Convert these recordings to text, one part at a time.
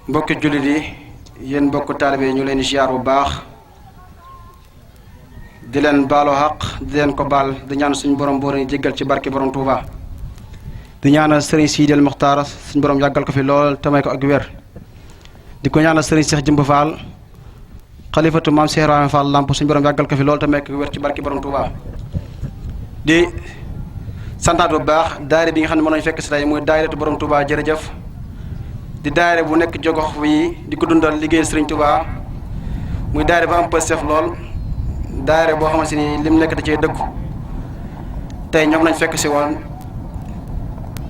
mbokki jullit yi yéen mbokk taalibe ñu leen ziar bu baax di leen baalu xaq di leen ko baal di ñaan suñu borom boo leen jéggal ci barke borom Touba di ñaanal Serigne Sidel Mokhtar suñu borom yàggal ko fi lool te may ko ak wér di ko ñaanal Serigne Cheikh Jëmb Fall xalifatu maam Cheikh Ibrahima Fall Lamp suñu borom yàggal ko fi lool te may ko wér ci barke borom Touba di santaat bu baax daayira bi nga xam ne mën nañu fekk si tey muy daayiratu borom Touba jërëjëf di daayira bu nekk jogox bi di ko dundal liggéey Serigne Touba muy daayira ba am pëstef lool daayira boo xamante ni lim nekk da cee dëggu tey ñoom lañ fekk si woon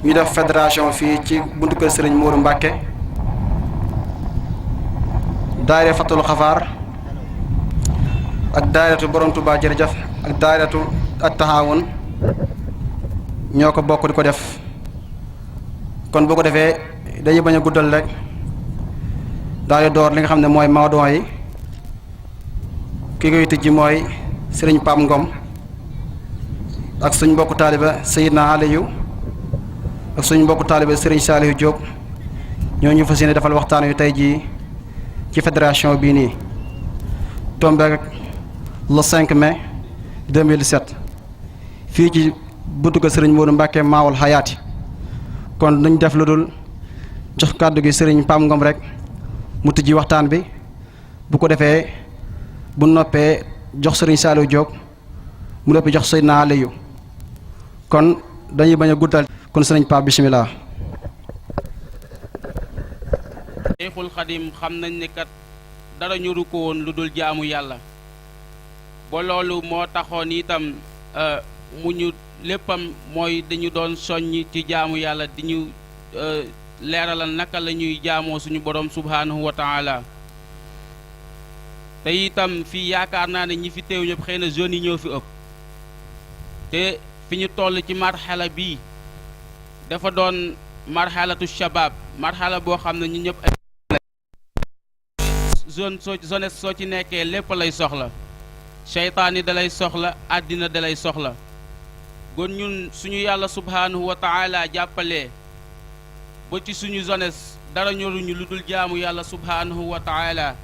ñu def fédération fii ci buntu kër Serigne Modou Mbacke daayira Fathoul khafar ak daayiratu borom Touba jërëjëf ak daayiratu ak Tahawoun ñoo ko bokk di ko def kon boo ko defee dañuy bañ a guddal rek daal di door li nga xam ne mooy mawduu yi ki koy tijji mooy Serigne Pape Ngom ak suñ mbokku taaliba Seydina Aliou ak suñ mbokku taaliba Serigne Saliou Diop ñoo ñu fas yéene defal waxtaan yu tey jii ci fédération bii nii tombé le 5 mai 2017 fii ci buntu ko Serigne Modou Mbacke Maawul Hayaati kon duñ def lu dul jox kàddu gi Serigne Pape Ngom rek mu tijji waxtaan bi bu ko defee bu noppee jox Serigne Saliou Diop mu lépp jox Seydina Aliou kon dañuy bañ a guddal kon Serigne Pape bisimilah. Cheikhoul Khadim xam nañ ne kat dara ñuru ko woon lu dul jaamu yàlla ba loolu moo taxoon itam mu ñu léppam mooy dañu doon soññ ci jaamu yàlla di ñu leeralal naka la ñuy jaamoo suñu borom subhanahu wa taala te itam fii yaakaar naa ne ñi fi teew ñëpp xëy na jeunes yi ñoo fi ëpp te fi ñu toll ci marxala bii dafa doon marxalatu shabab marxala boo xam ne ñu ñëpp ay jeunesse soo ci nekkee lépp lay soxla seytaani da lay soxla àddina da lay soxla kon ñun suñu yàlla subhanahu wa taala jàppalee ba ci suñu jeunesse dara ñoruñu lu dul jaamu yàlla subhanahu wa taala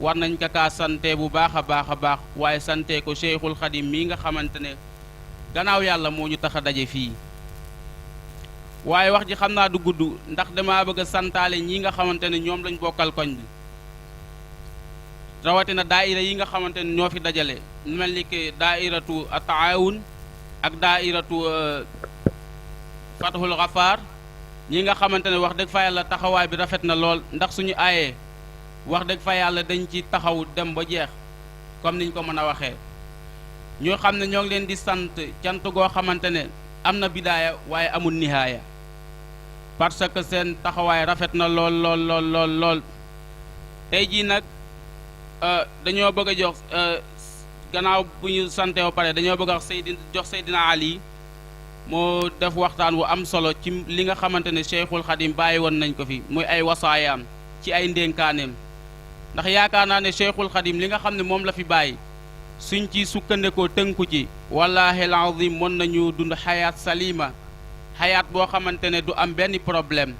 war nañ ko kaa sante bu baax a baax waaye sante ko Cheikhoul Khadim mii nga xamante ne gannaaw yàlla moo ñu tax a daje fii waaye wax ji xam naa du gudd ndax dama bëgg a santaale ñi nga xamante ne ñoom lañ bokkal koñ bi rawatina daayira yi nga xamante ne ñoo fi dajale mel ni que daairatu Tahawoun ak daairatu Fathoul khafar ñi nga xamante ne wax dëgg fa yàlla taxawaay bi rafet na lool ndax suñu aayee wax dëgg fa yàlla dañ ci taxaw dem ba jeex comme niñ ko mën a waxee ñoo xam ne ñoo ngi leen di sant cant goo xamante ne am na bidaaya waaye amul nihaaya parce que seen taxawaay rafet na lool tey jii nag dañoo bëgg a jox gannaaw bu ñu sante ba pare dañoo bëgg a jox Seydina Ali moo def waxtaan wu am solo ci li nga xamante ne Cheikhoul Khadim bàyyi woon nañ ko fi muy ay wasaayaam ci ay ndénkaaneem ndax yaakaar naa ne Cheikhoul Khadim li nga xam ne moom la fi bàyyi suñ ci sukkandikoo tënku ci wallaahi alazim mën nañu dund xayaat salima xayaat boo xamante ne du am benn problème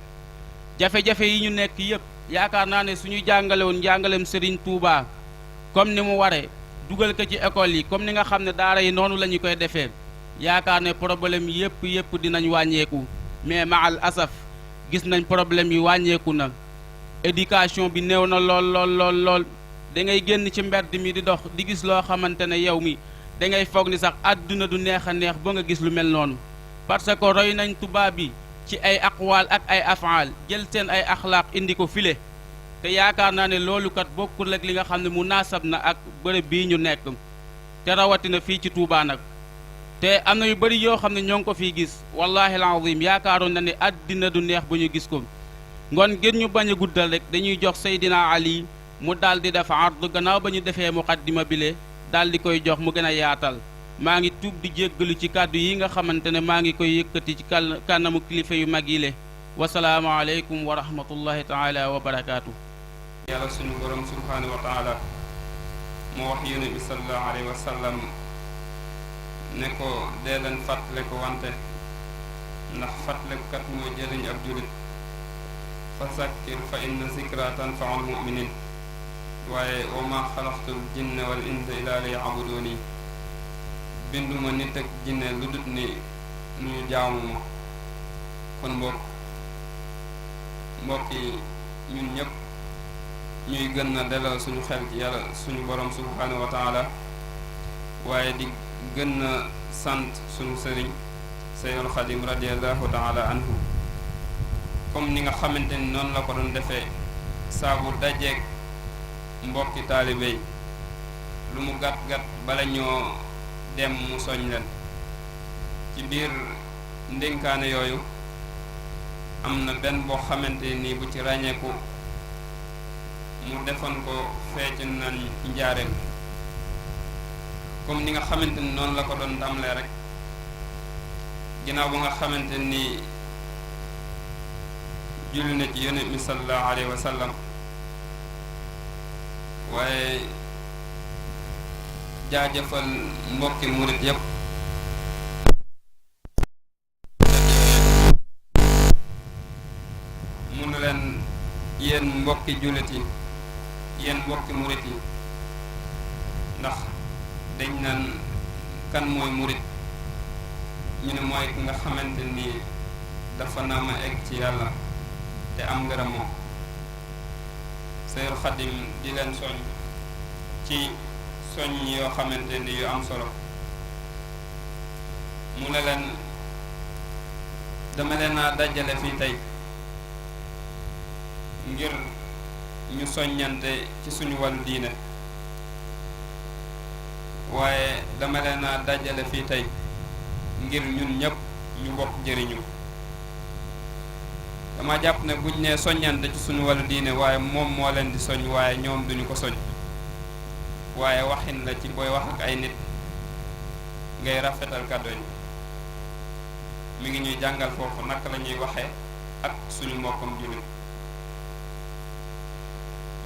jafe-jafe yi ñu nekk yëpp yaakaar naa ne suñu jàngale woon njàngalem Serigne Touba comme ni mu waree dugal ko ci école yi comme ni nga xam ne daara yi noonu la ñu koy defee yaakaar ne problème yëpp dinañ wàññeeku mais maal asaf gis nañ problème yi wàññeeku na éducation bi néew na lool da ngay génn ci mbedd mi di dox di gis loo xamante ne yow mi da ngay foog ni sax àdduna du neex a neex ba nga gis lu mel noonu parce que roy nañ tubaab bi ci ay aqwaal ak ay afaal jël seen ay axlaaq indi ko file te yaakaar naa ne loolu kat bokkul ak li nga xam ne munaasab na ak bërëb bii ñu nekk te rawatina fii ci Touba nag te am na yu bëri yoo xam ne ñoo ngi ko fii gis wallahi alazim yaakaaroon na ne àddina du neex ba ñu gis ko ngoon gën ñu bañ a guddal rek dañuy jox Seydina Ali mu daal di def ardu gannaaw ba ñu defee muqaddima bile daal di koy jox mu gën a yaatal maa ngi tuub di jéggalu ci kàddu yi nga xamante ne maa ngi koy yëkkati ci kanamu kilifa yu mag yi le wasalaamu aleykum wa rahmatullahi taala wa barakaatu. yàlla suñu borom subhanahu wa taala moo wax yonent bi sallallahu alayhi wa sallam ne ko dee leen fàttale ko wante ndax fàttalekat moo jëriñ ab julit fasakkir fa inna zikra tanfaul muminin waaye wa ma xalaqtul jinna wal insa illa liya'buduni binduma nit ak jinne lu dut ni ñu jaamu ma kon mbokk yi ñun ñëpp ñuy gën na dalal suñu xel ci yàlla suñu borom subhanahu wa taala waaye di gën na sant suñu sëriñ Cheikhoul Khadim radiallahu taala anhu comme ni nga xamante ni noonu la ko doon defee saabu dajeeg mbokki taalibe yi lu mu gàtt-gàtt bala ñoo dem mu soñ leen ci biir ndénkaane yooyu am na benn boo xamante ni bu ci ràññeeku mu defoon ko fecc nañ njaareem comme ni nga xamante ni noonu la ko doon damlee rek ginnaaw ba nga xamante ni julli na ci yonent mi sallallahu alayhi wa sallam waaye jaajëfal mbokki murit yépp mu ne leen yéen mbokki jullit yi yéen mbokki murit yi ndax dañ naan kan mooy murit ñu ne mooy ki nga xamante ni dafa nama egg ci yàlla te am ngërëm moom Cheikhoul Khadim di leen soñ ci soñ yoo xamante ni yu am solo mu ne leen dama leen a dajale fii tey ngir ñu soññante ci suñu wàllu diine waaye dama leen a dajale fii tey ngir ñun ñëpp ñu bokk jëriñu dama jàpp ne buñ nee soññante ci suñu wàllu diine waaye moom moo leen di soñ waaye ñoom duñu ko soñ waaye waxin la ci booy wax ak ay nit ngay rafetal kàddu yi mi ngi ñuy jàngal foofu naka la ñuy waxee ak suñu mbokkam jullit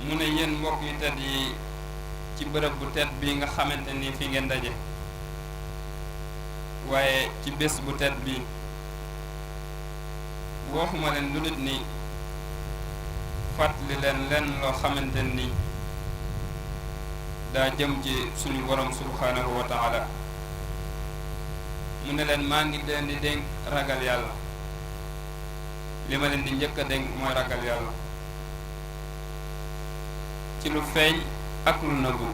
mu ne yéen mbokk yu tedd yi ci bërëb bu tedd bi nga xamante ni fi ngeen daje waaye ci bés bu tedd bi waxuma leen lu dul ni fàttali leen lenn loo xamante ni daa jëm ci suñu borom subhanahu wa taala mu ne leen maa ngi leen di dénk ragal yàlla li ma leen di njëkk a dénk mooy ragal yàlla ci lu feeñ ak lu nëbbu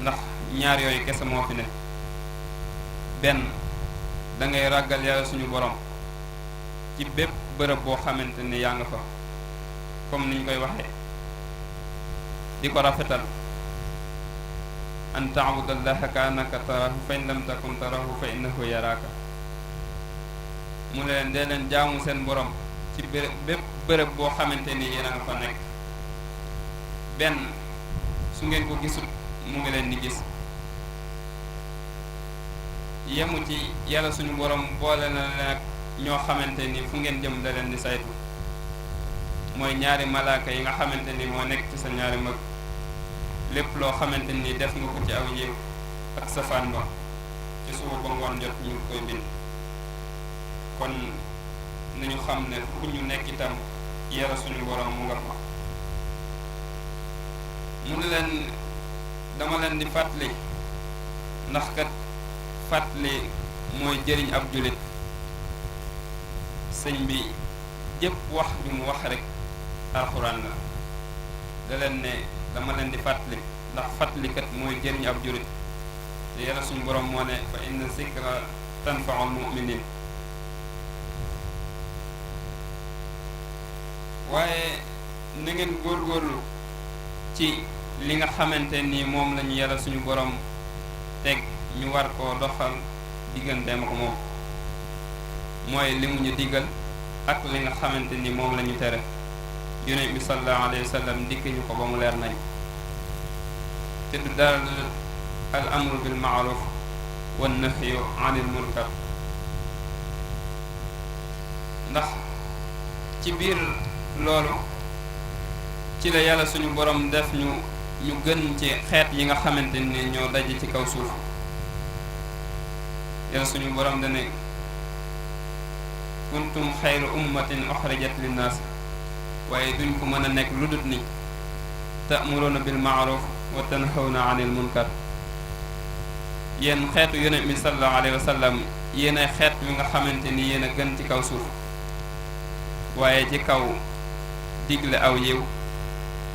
ndax ñaar yooyu kese moo fi ne benn da ngay ragal yàlla suñu borom ci bépp bërëb boo xamante ni yaa nga fa comme niñ koy waxee di ko rafetal an taabudallaha ka annaka tarahu fa in lam takun tarahu fa innahu yaraaka mu ne leen dee leen jaamu seen borom ci bépp bërëb boo xamante ni yéen a nga fa nekk benn su ngeen ko gisul mu ngi leen di gis yemu ci yàlla suñu borom boole na leen ak ñoo xamante ni fu ngeen jëm da leen di saytu mooy ñaari malaaka yi nga xamante ni moo nekk ci sa ñaari mag lépp loo xamante ni def nga ko ci aw yéeg ak safaan ba ci suba ba ngoon jot ñu ngi koy bind kon nañu xam ne fu ñu nekk itam yàlla suñu borom mu nga fa mu ne leen dama leen di fàttali ndax kat fàttali mooy jëriñ ab jullit sëñ bi jëpp wax bi mu wax rek alxuraan la da leen ne dama leen di fàttali ndax fàttalikat mooy jëriñ ab jullit te yàlla suñu borom moo ne fa inna zikra tanfaul muminin waaye na ngeen góorgóorlu ci li nga xamante ni moom lañu yàlla suñu borom teg ñu war koo doxal digganteem ak moom mooy li mu ñu digal ak li nga xamante ni moom la ñu tere yonent bi sallallahu alayhi wa sallam dikk ñu ko ba mu leer nañ te du dara al amru bil maaruf wan nahyu anil munkar ndax ci biir loolu ci la yàlla suñu borom def ñu gën ci xeet yi nga xamante ni ñoo daje ci kaw suuf yàlla suñu borom dane kuntum xayra ummatin uxrijat linnaas waaye duñ ko mën a nekk lu dut ni ta'muruna bil ma'ruf wa tanhawna 'anil munkar. yéen xeetu yonent bi sallallahu alayhi wa sallam yéen ay xeet wi nga xamante ni yéen a gën ci kaw suuf waaye ci kaw digle aw yiw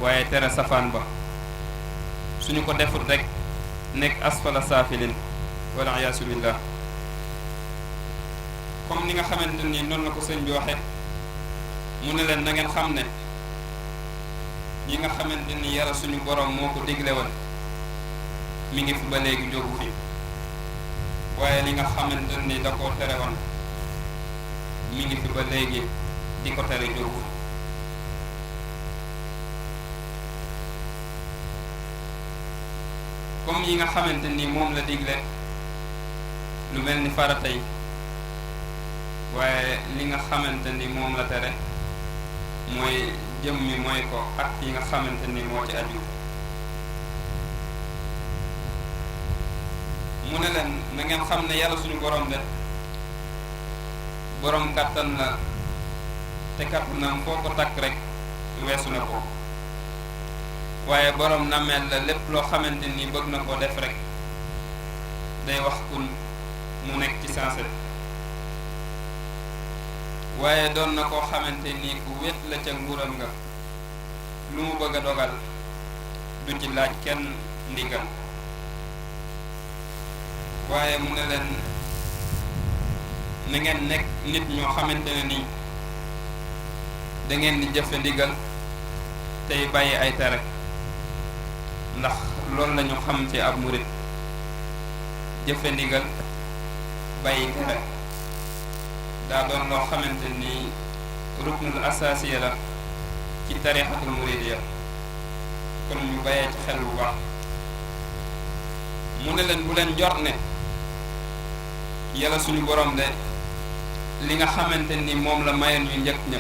waaye tere safaan ba. suñu ko defut rek nekk asfala saafilin wala iyaasu billah. comme ni nga xamante ni noonu la ko sëñ bi waxe mu ne leen na ngeen xam ne yi nga xamante ni yara suñu borom moo ko digle woon mi ngi fi ba léegi jógu fi, waaye li nga xamante ni da koo tere woon mi ngi fi ba léegi di ko tere jógu. comme yi nga xamante ni moom la digle lu mel ni farata yi, waaye li nga xamante ni moom la tere mooy jëm mi mooy ko ak yi nga xamante ni moo ci aju. mu ne leen na ngeen xam ne yàlla suñu borom de borom kàttan la te kàttanam foo ko takk rek weesu na ko, waaye borom nameel la lépp loo xamante ni bëgg na koo def rek day wax kun mu nekk ci sensé. waaye doon na koo xamante ni ku wét la ca nguuram nga, lu mu bëgg a dogal du ci laaj kenn ndigal. waaye mu ne leen na ngeen nekk nit ñoo xamante ne nii da ngeen di jëfe ndigal tey bàyyi ay tere, ndax loolu la ñu xam ci ab murit. jëfe ndigal bàyyi tere daa doon loo xamante ni ruknul asaasiya la ci tarixatul muridiyya, kon ñu bàyyee ci xel bu baax. mu ne leen bu leen jot ne yàlla suñu borom de li nga xamante ni moom la mayoon ñu njëkk ña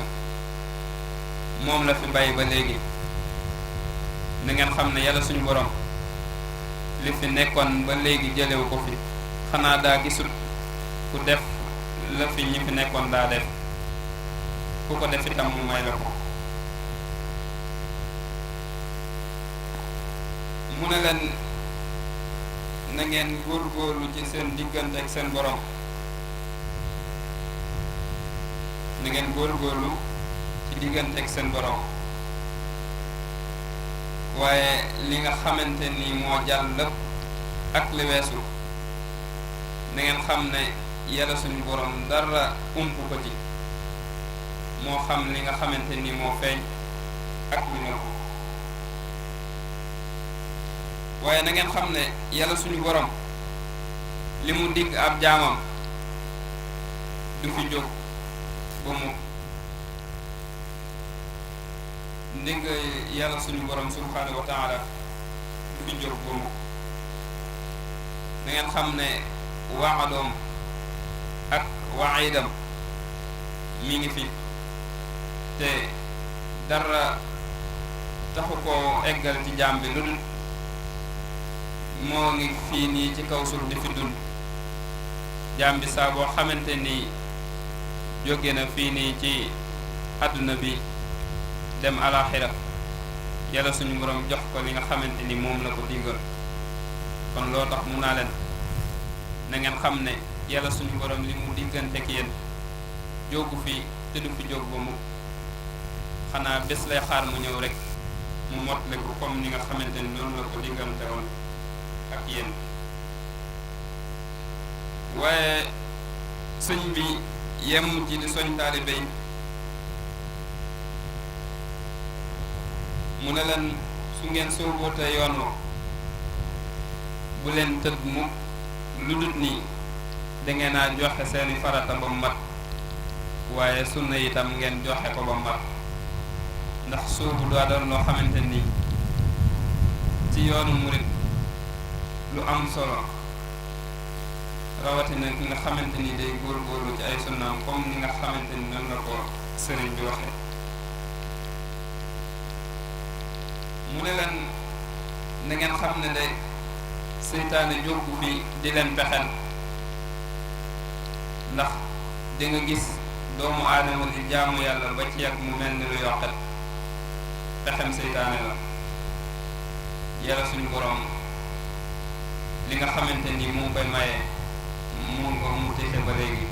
moom la fi bàyyi ba léegi. na ngeen xam ne yàlla suñu borom li fi nekkoon ba léegi jëlewu ko fi, xanaa daa gisul ku def la fi ñi fi nekkoon daa def, ku ko def itam mu may la ko. mu ne leen na ngeen góorgóorlu ci seen diggante ak seen borom, na ngeen góorgóorlu ci diggante ak seen borom. waaye li nga xamante ni moo jàll lépp ak li weesu na ngeen xam ne yàlla suñu borom dara ump ko ci, moo xam li nga xamante ni moo feeñ ak li nëbb. waaye na ngeen xam ne yàlla suñu borom li mu digg ab jaamam du fi jóg ba mu ndigg yàlla suñu borom subhanahu wa taala du fi jóg ba mu. na ngeen xam ne waadoom ak waidam mi ngi fi te dara taxu koo eggal ci jaam bi lu dul moo ngi fii nii ci kaw suuf di fi dund. jaam bi saa boo xamante ni jóge na fii nii ci àdduna bi dem alaxira, yàlla suñu borom jox ko li nga xamante ni moom la ko digal. kon loo tax mun naa leen na ngeen xam ne yàlla suñu borom li mu diggante ak yéen jógu fi te du fi jóg ba mu, xanaa bés lay xaar mu ñëw rek mu motle ko comme ni nga xamante ni noonu la ko diggante woon ak yéen. waaye sëñ bi yem ci di soñ taalibe yi mu ne leen su ngeen soobootee yoon wa bu leen tëdd mu lu dut nii dangeen a joxe seeni farata ba mat, waaye sunna itam ngeen joxe ko ba mat. ndax soobu daa doon loo xamante ni ci yoonu murit lu am solo, rawatina ki nga xamante ni day góorgóorlu ci ay sunnaam comme ni nga xamante ni noonu la ko sëriñ bi waxe. mu ne leen na ngeen xam ne de seytaane jógu fi di leen pexel, ndax di nga gis doomu aadama di jaamu yàlla ba ci yàgg mu mel ni lu yokkat pexem seytaane la yàlla suñu borom li nga xamante ni mu ngi koy maye mu téye ba léegi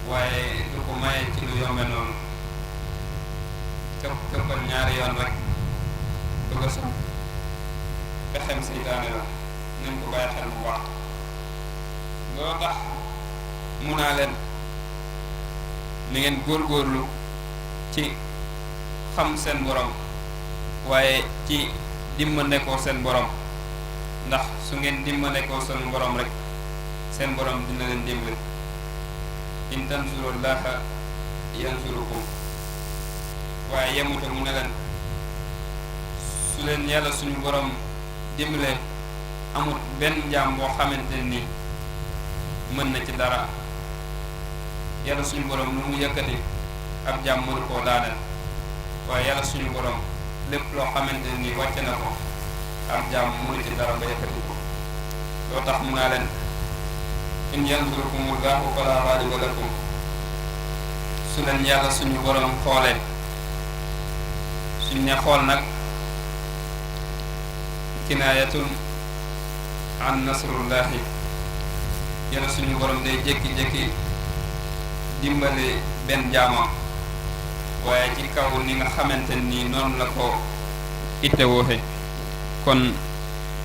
waaye du ko maye ci lu yombe noonu këppal ñaari yoon rek bëgg a sax pexem seytaane la nañ ko bàyyi xel bu baax loo tax mun naa leen ni ngeen góorgóorlu ci xam seen borom waaye ci dimbandekoo seen borom ndax su ngeen dimbandekoo seen borom rek seen borom dina leen dimbali in tansurullaha yansurukum waaye yemute mu ne leen su leen yàlla suñu borom dimbalee amut benn jaam boo xamante ni mën na ci dara yàlla suñu borom lu mu yëkkati ab jaam mënu koo daaneel waaye yàlla suñu borom lépp loo xamante ni wàcce na ko ab jaam mënu ci dara ba yëkkati ko loo tax mun naa leen in yansurukumullahu falaa ghaaliba lakum su leen yàlla suñu borom xoolee suñ ne xool nag kinaayatun an nasrullahi yàlla suñu borom day jékki-jékki dimbali benn jaamam waaye ci kaw ni nga xamante ni noonu la ko ittewooxe kon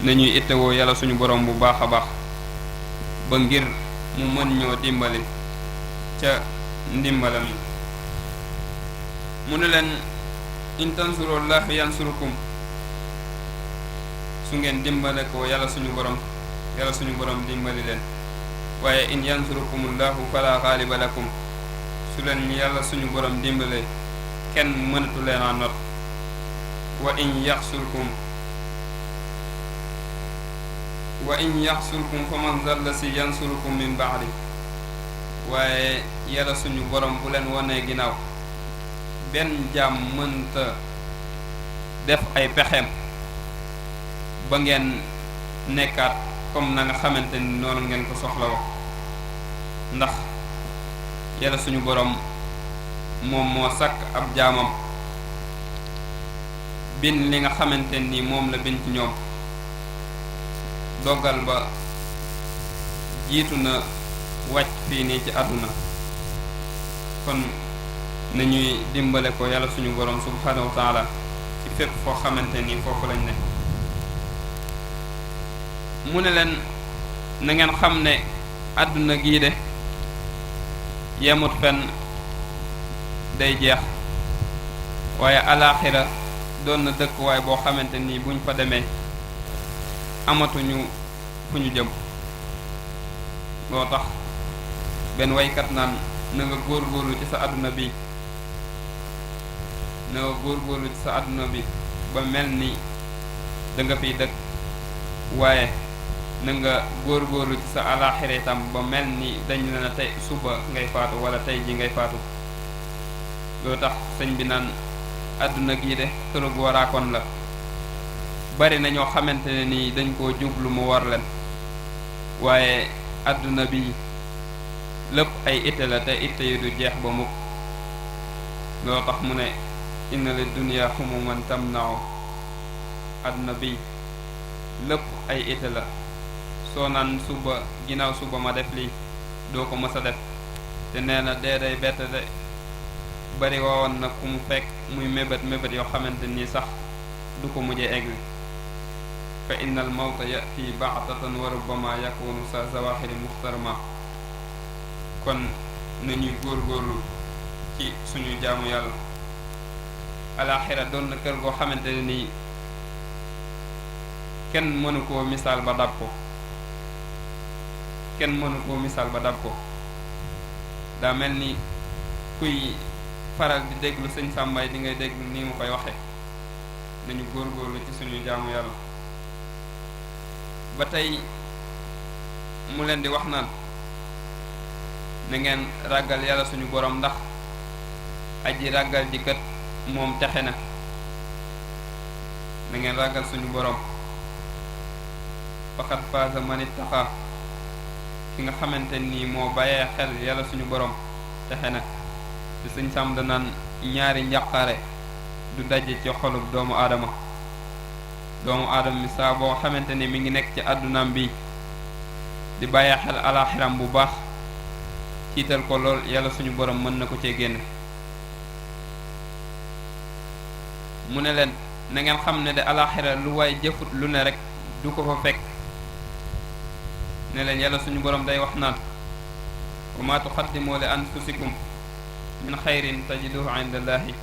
nañuy ittewoo yàlla suñu borom bu baax a baax ba ngir mu mën ñoo dimbali ca ndimbalam yi mu ne leen in tansurullaha yansurukum su ngeen dimbale ko yàlla suñu borom dimbali leen waaye in yansurukumullahu fala ghaaliba lakum su leen yàlla suñu borom dimbale kenn mënatu leen a not wa in yaxsulkum faman zalla si yansurukum min ba'di waaye yàlla suñu borom bu leen wonee ginnaaw benn jaam mënta def ay pexeem ba ngeen nekkaat comme na nga xamante ni noonu ngeen ko soxla wo ndax yàlla suñu borom moom moo sàkk ab jaamam bin li nga xamante ni moom la bin ci ñoom dogal ba jiitu na wàcc fii nii ci àdduna kon nañuy dimbale ko yàlla suñu borom subhanahu wa taala ci fépp foo xamante ni foofu lañ ne mu ne leen na ngeen xam ne àdduna gii de yemut fenn day jeex waaye alaaxira doon na dëkkuwaay boo xamante ni buñ fa demee amatuñu fu ñu jëm loo tax benn waykat naan na nga góorgóorlu ci sa àdduna bi na nga góorgóorlu ci sa àdduna bi ba mel ni da nga fiy dëkk waaye na nga góorgóorlu ci sa alaaxira itam ba mel ni dañ la na tey suba ngay faatu wala tey ji ngay faatu loo tax sëñ bi naan àdduna gii de kërug waraakoon la bari na ñoo xamante ne ni dañ koo jublu mu war leen waaye àdduna bi lépp ay itte la te itte yi du jeex ba mukk loo tax mu ne inna li dunya xumuman tamna'u àdduna bi lépp ay itte la soo naan suba ginnaaw suba ma def lii doo ko mës a def te nee na dee day bett de bari woon na ku mu fekk muy mébét yoo xamante nii sax du ko mujjee egg fa inna al mawta yati baxtatan wa rubbama yakunu sa zawaxiri muxtarama kon nañuy góorgóorlu ci suñu jaamu yàlla alaxira doon na kër goo xamante ne nii kenn mënu koo misaal ba dab ko daa mel ni kuy faral di déglu sëñ Sàmbaay di ngay déglu nii mu koy waxe nañu góorgóorlu ci suñu jaamu yàlla ba tey mu leen di wax naan na ngeen ragal yàlla suñu borom ndax aji ragal ji kat moom texe na ngeen ragal suñu borom faqad faaza man ittaqa ki nga xamante nii moo bàyyee xel yàlla suñu borom texe na te sëñ Sam da naan ñaari njàqare du daje ci xolub doomu aadama mi saa boo xamante ne mi ngi nekk ci àddunaam bi di bàyyi xel alaaxiram bu baax tiital ko lool yàlla suñu borom mën na ko cee génn. mu ne leen na ngeen xam ne de alaaxira lu waay jëfut lu ne rek du ko fa fekk. ne leen yàlla suñu borom day wax naan wa ma tuqaddimu li anfusikum min xayrin tajiduhu inda allahi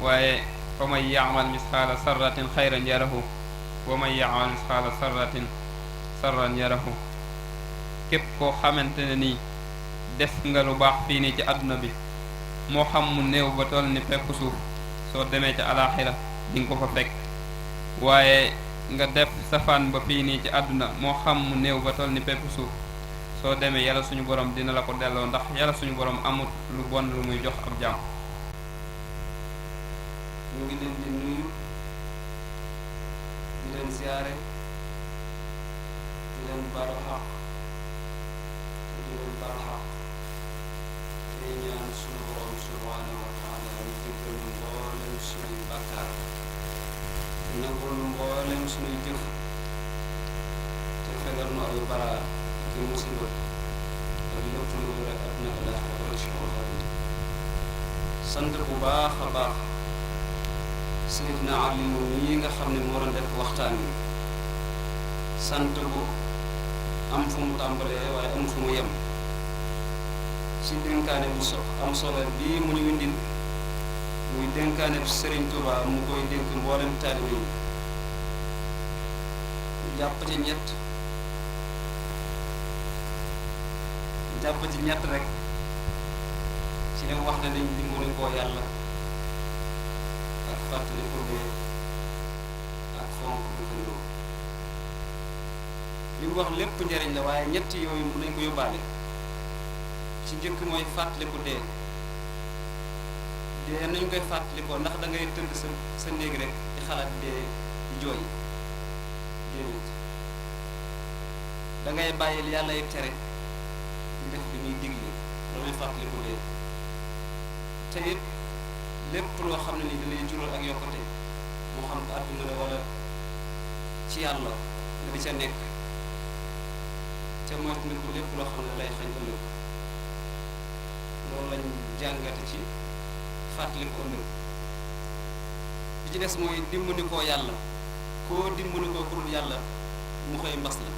waaye fa man yaamal misqaala sarratin xayran yarahu wa man yaamal misqaala sarratin sarran yarahu. képp koo xamante ne nii def nga lu baax fii nii ci àdduna bi moo xam mu néew ba toll ni pepp suuf soo demee ci alaaxira di nga ko fa fekk waaye nga def safaan ba fii nii ci àdduna moo xam mu néew ba toll ni pepp suuf soo demee yàlla suñu borom dina la ko delloo ndax yàlla suñu borom amut lu bon lu muy jox ab jaam. ñu ngi leen di nuyu di leen ziyaare di leen baalu xaq di leen baal xaq tey ñaan suñu borom subhaanahu wa taala ñu jéggal ñu mboolem suñuy bàkkaar nangul nu mboolem suñuy jëf te fegal nu ay baraa ki musiba ak lépp lu rek àdduna àllaaxira wala Cheikhoul Khadim sant bu baax a baax Seydina Aliou yi nga xam ne moo doon def waxtaan wi sant bu am fu mu tàmbalee waaye am fu mu yem ci dénkaane bu am solo bii mu ñu indil muy dénkaane bu Serigne Touba mu koy dénk mboolem taalibe yi jàpp ci ñett rek ci ne wax ne nañ dimbali koo yàlla ak fàttali ko dee ak fonk dëkkandoo li mu wax lépp njëriñ la waaye ñett yooyu mën nañ ko yóbbaale ci njëkk mooy fàttali ko dee nañ koy fàttalikoo ndax da ngay tëdd sa néeg rek di xalaat dee di jooy déedéet da ngay bàyyil yàlla ay tere di def li muy digle damay fàttaliku dee te it lépp loo xam ne ni dalay jural ak yokkute moo xam ko àdduna la wala ci yàlla nga di ca nekk te moytandiku lépp loo xam ne lay xañ ëllëg loolu lañ jàngate ci fàttaliku ëllëg bi ci des mooy dimbali koo yàlla koo dimbali koo ku dul yàlla mu koy mbas la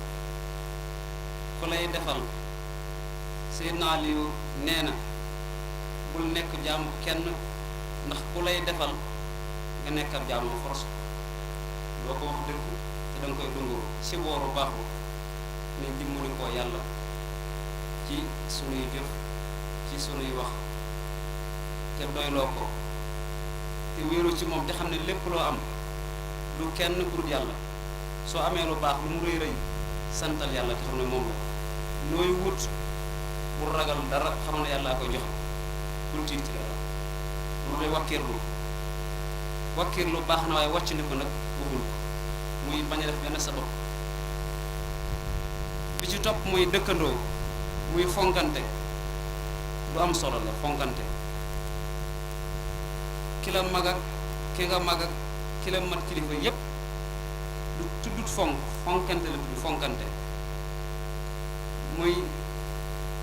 ku lay defal Seydina Aliou nee na bul nekk jaamu kenn ndax ku lay defal nga nekk ab jaamu force doo ko wax dëgg te danga koy dungu si booru baaxu ne dimbali koo yàlla ci sunuy jëf ci sunuy wax te doyloo ko te wéeru ci moom te xam ne lépp loo am du kenn ku dul yàlla soo amee lu baax lu mu rëy rëy santal yàlla te xam ne moom la looy wut bu ragal dara xam ne yàllaa koy joxe bul tiit ci dara lu lay wakkiirlu baax na waaye wàcc ni ko nag bëggul ko muy bañ a def benn sabab bi ci topp muy dëkkandoo muy fonkante lu am solo la fonkante ki la mag ak ki nga mag ak ki la mat kilifa yépp lu tuddut fonkante la tudd fonkante muy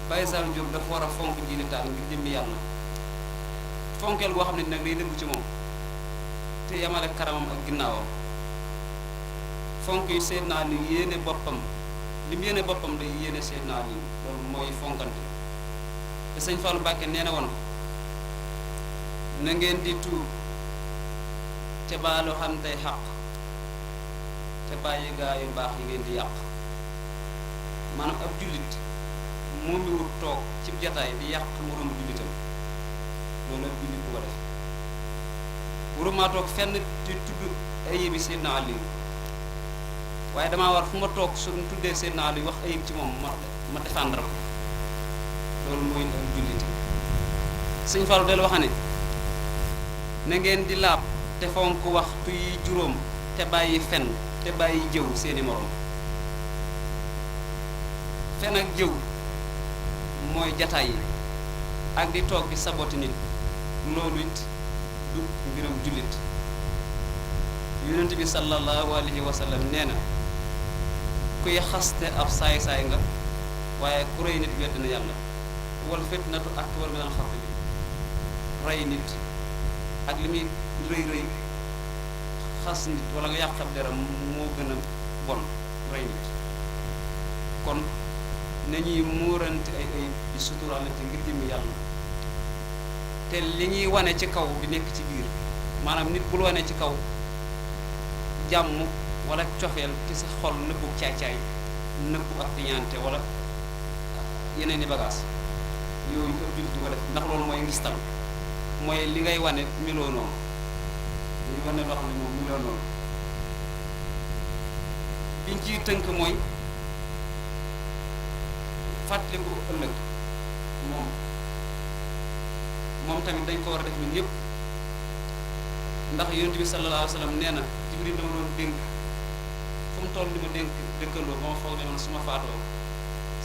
Baye Sall Diop dafa war a fonk diine taal ngir jëmmi yàlla fonkeel goo xam ne nag day dëgg ci moom te yamale karamam ak ginnaawam fonk yi Seydina Aliou yéene boppam li mu yéene boppam day yéene Seydina Aliou loolu mooy fonkante te sëñ Fallou Mbacké nee na woon na ngeen di tuub te baalu xantey xaq te bàyyi gaa yu baax yi ngeen di yàq maanaam ab jullit moom mi wut toog ci jataay di yàq moroomu jullitam loolu ab jullit bu ko def waruma toog fenn di tudd ayib yi Seydina Aliou waaye damaa war fu ma toog su tuddee Seydina Aliou wax ayib ci moom ma défendre ko loolu mooy ab jullit sëñ Fallou del wax ne na ngeen di laab te fonk waxtu yi juróom te bàyyi fen te bàyyi jëw seeni morom fen ak jëw mooy jataay yi ak di toog di saboti nit loolu it du mbiram jullit. yonent bi sallallahu alayhi wa sallam nee na kuy xaste ab saay-saay nga waaye ku rey nit wedd na yàlla. wal fitnatu akbar min al xatli, rey nit ak li muy rëy rëy xas nit wala nga yàq ab deram moo gën a bon rey nit. kon nañuy muurante ay di suturaalante ngir jëmmi yàlla te li ñuy wane ci kaw bi nekk ci biir, maanaam nit bul wane ci kaw jàmm wala cofeel ci sa xol nëbbu caay-caay nëbbu ak tiñaante wala yeneen i bagaas yooyu ëpp jullit du ko def, ndax loolu mooy ngistal, mooy li ngay wane meloo noonu li wane loo xam ne moom meloo noonu. biñ ciy tënk mooy fàttaliku ëllëg moom tamit dañ ko war a def ñun ñëpp, ndax yonent bi sallallahu alayhi wa sallam nee na Jibril dama doon dénk fu mu toll di ma dénk dëkkandoo ba ma foog ne man su ma faatoo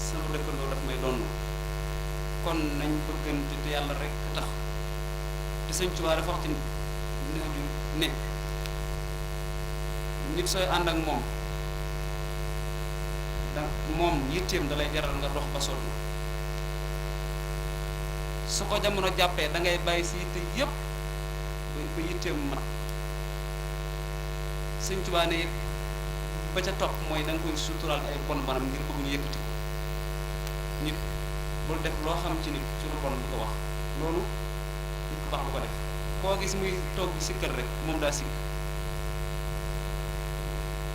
sama dëkkandoo daf may donn. kon nañ bëggante te yàlla rek tax te Sëñ Tuubaa dafa wax ci ne nit sooy ànd ak moom moom yitteem da lay jaral nga dox ba sonn, su ko jamono jàppee da ngay bàyyi si yitte yëpp ba yitteem mat. Sëñ Tuubaa ne ba ca topp mooy da nga koy suturaal ay bon bonam ngir bëgg ñu yëkkati ko. nit bul def loo xam ci nit ci lu bon di ko wax, loolu nit ku baax du ko def. koo gis muy toog di sikkal rek moom daa sikk.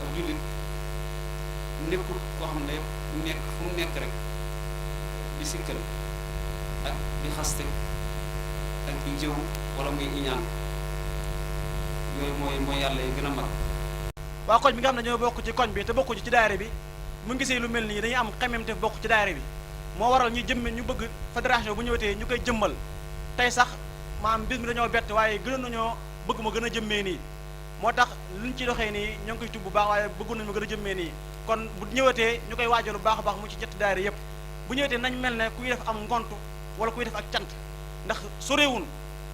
ak jullit nekkul koo xam ne nekk fu mu nekk rek di sikkal ak di xaste ak di jëw wala muy iñaan, yooyu mooy yàlla yi gën a mag. waa koñ bi nga xam ne ñoo bokk ci koñ bi te bokku ci daayira bi mu gisee lu mel nii dañuy am xemmeemte bokk ci daayira bi moo waral ñu bëgg fédération bu ñëwatee ñu koy jëmmal. tey sax maanaam bis mi dañoo bett waaye gënoon nañoo bëgg ma gën a jëmmee nii, moo tax luñ ci doxee nii ñoo ngi koy tub bu baax waaye bëggu nañu ma gën a jëmmee nii. kon bu ñëwatee ñu koy waajal bu baax a baax mu ci ñetti daayira yëpp bu ñëwatee nañ mel ne kuy def am ngontu wala kuy def ak cant, ndax soréewun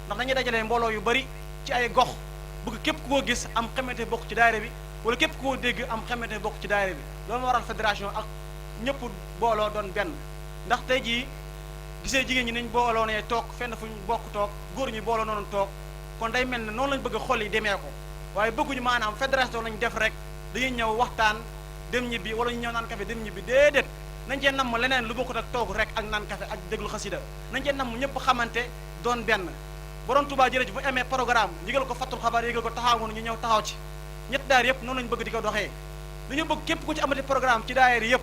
ndax dañuy dajalee mbooloo yu bari ci ay gox bëgg képp ku ko gis am xamante bokk ci daayira bi wala képp ku ko dégg am xamante bokk ci daayira bi. loolu moo waral fédération ak ñëpp booloo doon benn, ndax tey jii gisee jigéen ñi niñ booloo ne toog fenn fuñ bokk toog, góor ñi booloo noonu toog, kon day mel ne noonu lañ bëgg a xol yi demee ko waaye bëgguñu maanaam fédération lañ def rek dañuy ñëw waxtaan dem ñibbi wala ñu ñëw naan café dem ñibbi. déedéet nañ cee namm leneen lu bokkut ak toog rek ak naan café ak déglu xasida, nañ cee namm ñëpp xamante doon benn. Borom Touba jërëjëf bu amee programme yëgal ko Fathoul xabaar yëgal ko Tahawouni ñu ñëw taxaw ci. ñett daayira yëpp noonu lañ bëgg di ko doxee, dañu bëgg képp ku ci amati programme ci daayira yëpp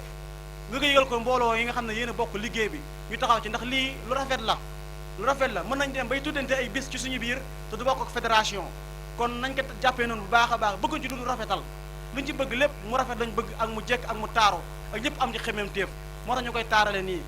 nga ko yëgal ko mbooloo yi nga xam ne yéen a bokk liggéey bi ñu taxaw ci, ndax lii lu rafet la mën nañ dem bay tuddante ay bis ci suñu biir te du bokk ak fédération. kon nañ ko jàppee noonu bu baax a baax bëgguñ ci du rafetal luñ ci bëgg lépp mu rafet lañ bëgg ak mu jekk ak mu taaru ak ñëpp am ci xemmeem téef moo tax ñu koy taarale nii.